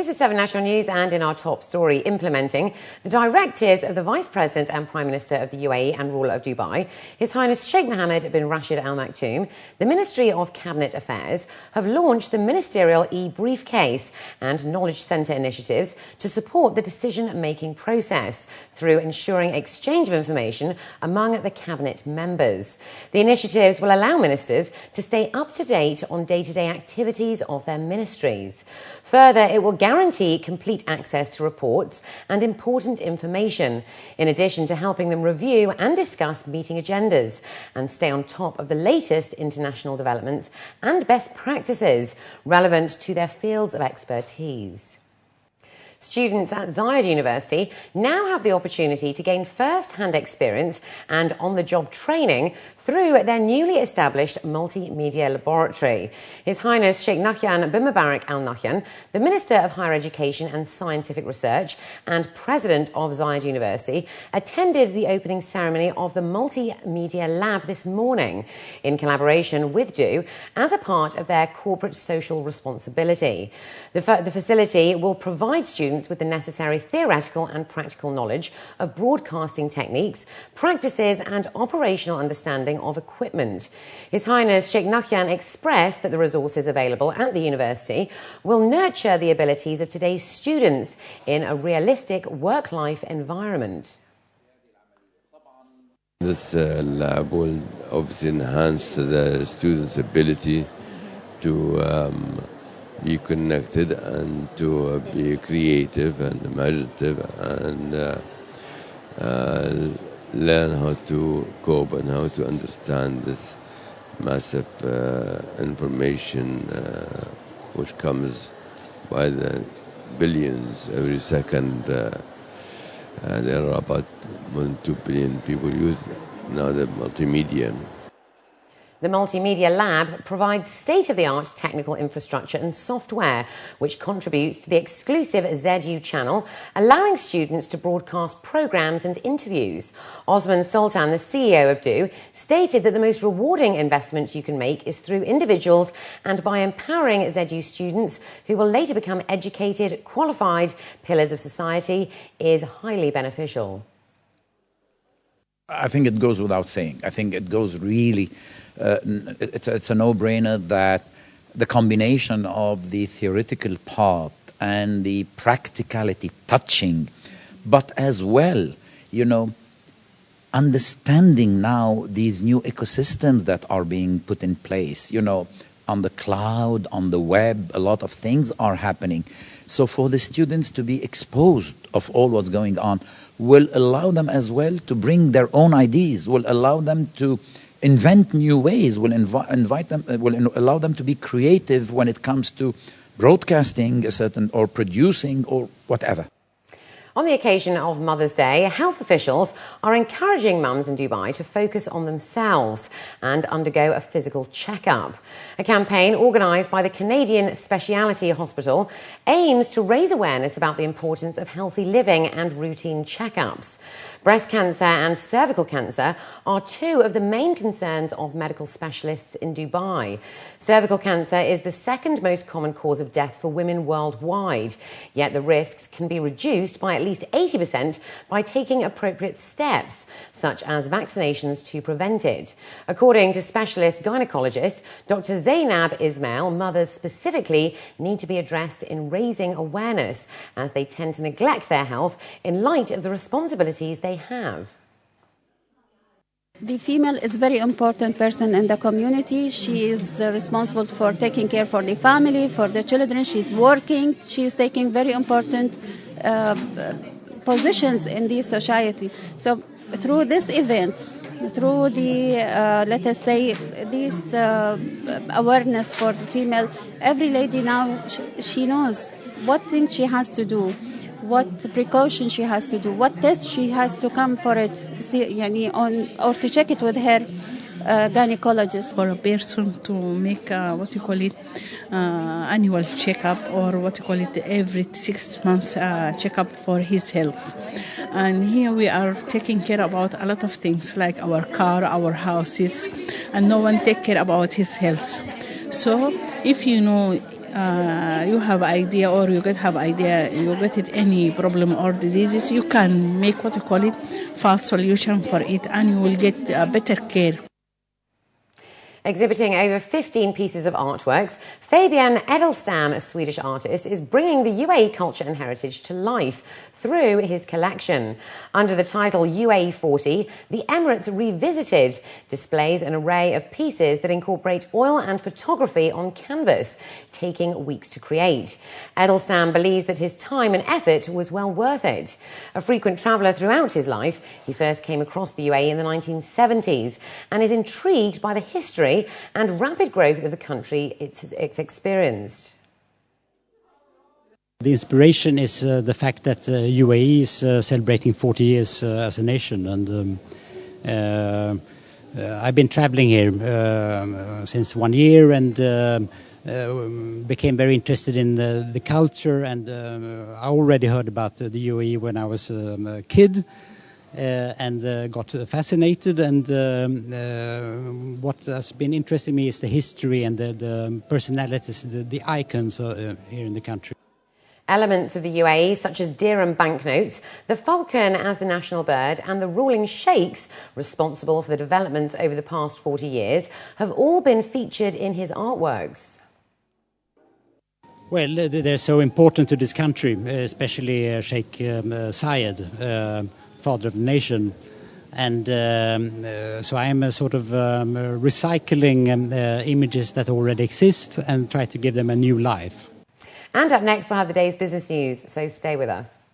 This is 7 National News, and in our top story, implementing the directives of the Vice President and Prime Minister of the UAE and ruler of Dubai, His Highness Sheikh Mohammed bin Rashid Al Maktoum, the Ministry of Cabinet Affairs have launched the Ministerial e-Briefcase and Knowledge Centre initiatives to support the decision-making process through ensuring exchange of information among the Cabinet members. The initiatives will allow ministers to stay up to date on day-to-day activities of their ministries. Further, it will guarantee complete access to reports and important information, in addition to helping them review and discuss meeting agendas and stay on top of the latest international developments and best practices relevant to their fields of expertise. Students at Zayed University now have the opportunity to gain first-hand experience and on-the-job training through their newly established multimedia laboratory. His Highness Sheikh Nahyan bin Mubarak Al Nahyan, the Minister of Higher Education and Scientific Research and President of Zayed University, attended the opening ceremony of the Multimedia Lab this morning in collaboration with DO as a part of their corporate social responsibility. The facility will provide students with the necessary theoretical and practical knowledge of broadcasting techniques, practices and operational understanding of equipment. His Highness Sheikh Nahyan expressed that the resources available at the university will nurture the abilities of today's students in a realistic work-life environment. This lab will obviously enhance the students' ability to be connected and to be creative and imaginative and learn how to cope and how to understand this massive information which comes by the billions every second. There are about more than 2 billion people use now the multimedia. The Multimedia Lab provides state-of-the-art technical infrastructure and software, which contributes to the exclusive ZU channel, allowing students to broadcast programs and interviews. Osman Sultan, the CEO of DO, stated that the most rewarding investment you can make is through individuals and by empowering ZU students who will later become educated, qualified pillars of society is highly beneficial. I think it goes without saying. I think it goes really... it's a no-brainer that the combination of the theoretical part and the practicality touching, but as well, understanding now these new ecosystems that are being put in place, on the cloud, on the web, a lot of things are happening. So for the students to be exposed of all what's going on will allow them as well to bring their own ideas, will allow them to invent new ways, will allow them to be creative when it comes to broadcasting or producing or whatever. On the occasion of Mother's Day, health officials are encouraging mums in Dubai to focus on themselves and undergo a physical checkup. A campaign organised by the Canadian Specialty Hospital aims to raise awareness about the importance of healthy living and routine checkups. Breast cancer and cervical cancer are two of the main concerns of medical specialists in Dubai. Cervical cancer is the second most common cause of death for women worldwide, yet the risks can be reduced by at least 80% by taking appropriate steps, such as vaccinations to prevent it. According to specialist gynecologist Dr. Zainab Ismail, mothers specifically need to be addressed in raising awareness, as they tend to neglect their health in light of the responsibilities they have. The female is a very important person in the community. She is responsible for taking care for the family, for the children. She's working. She's taking very important positions in the society. So through these events, through the, let us say, this awareness for the female, every lady now, she knows what things she has to do, what precautions she has to do, what tests she has to come for it, or to check it with her gynecologist. For a person to make annual checkup, or every 6 months checkup for his health. And here we are taking care about a lot of things like our car, our houses, and no one take care about his health. So if you know you have idea or you have idea, you get it any problem or diseases, you can make what you call it fast solution for it, and you will get better care. Exhibiting over 15 pieces of artworks, Fabian Edelstam, a Swedish artist, is bringing the UAE culture and heritage to life through his collection. Under the title UAE 40, the Emirates Revisited displays an array of pieces that incorporate oil and photography on canvas, taking weeks to create. Edelstam believes that his time and effort was well worth it. A frequent traveller throughout his life, he first came across the UAE in the 1970s and is intrigued by the history and rapid growth of the country it's experienced. The inspiration is the fact that UAE is celebrating 40 years as a nation, and I've been traveling here since 1 year and became very interested in the culture, and I already heard about the UAE when I was a kid. And got fascinated, and what has been interesting me is the history and the personalities, the icons here in the country. Elements of the UAE, such as dirham banknotes, the falcon as the national bird, and the ruling sheikhs responsible for the development over the past 40 years, have all been featured in his artworks. Well, they're so important to this country, especially Sheikh Zayed, father of the nation, and so I am sort of recycling images that already exist and try to give them a new life. And up next we'll have the day's business news, so stay with us.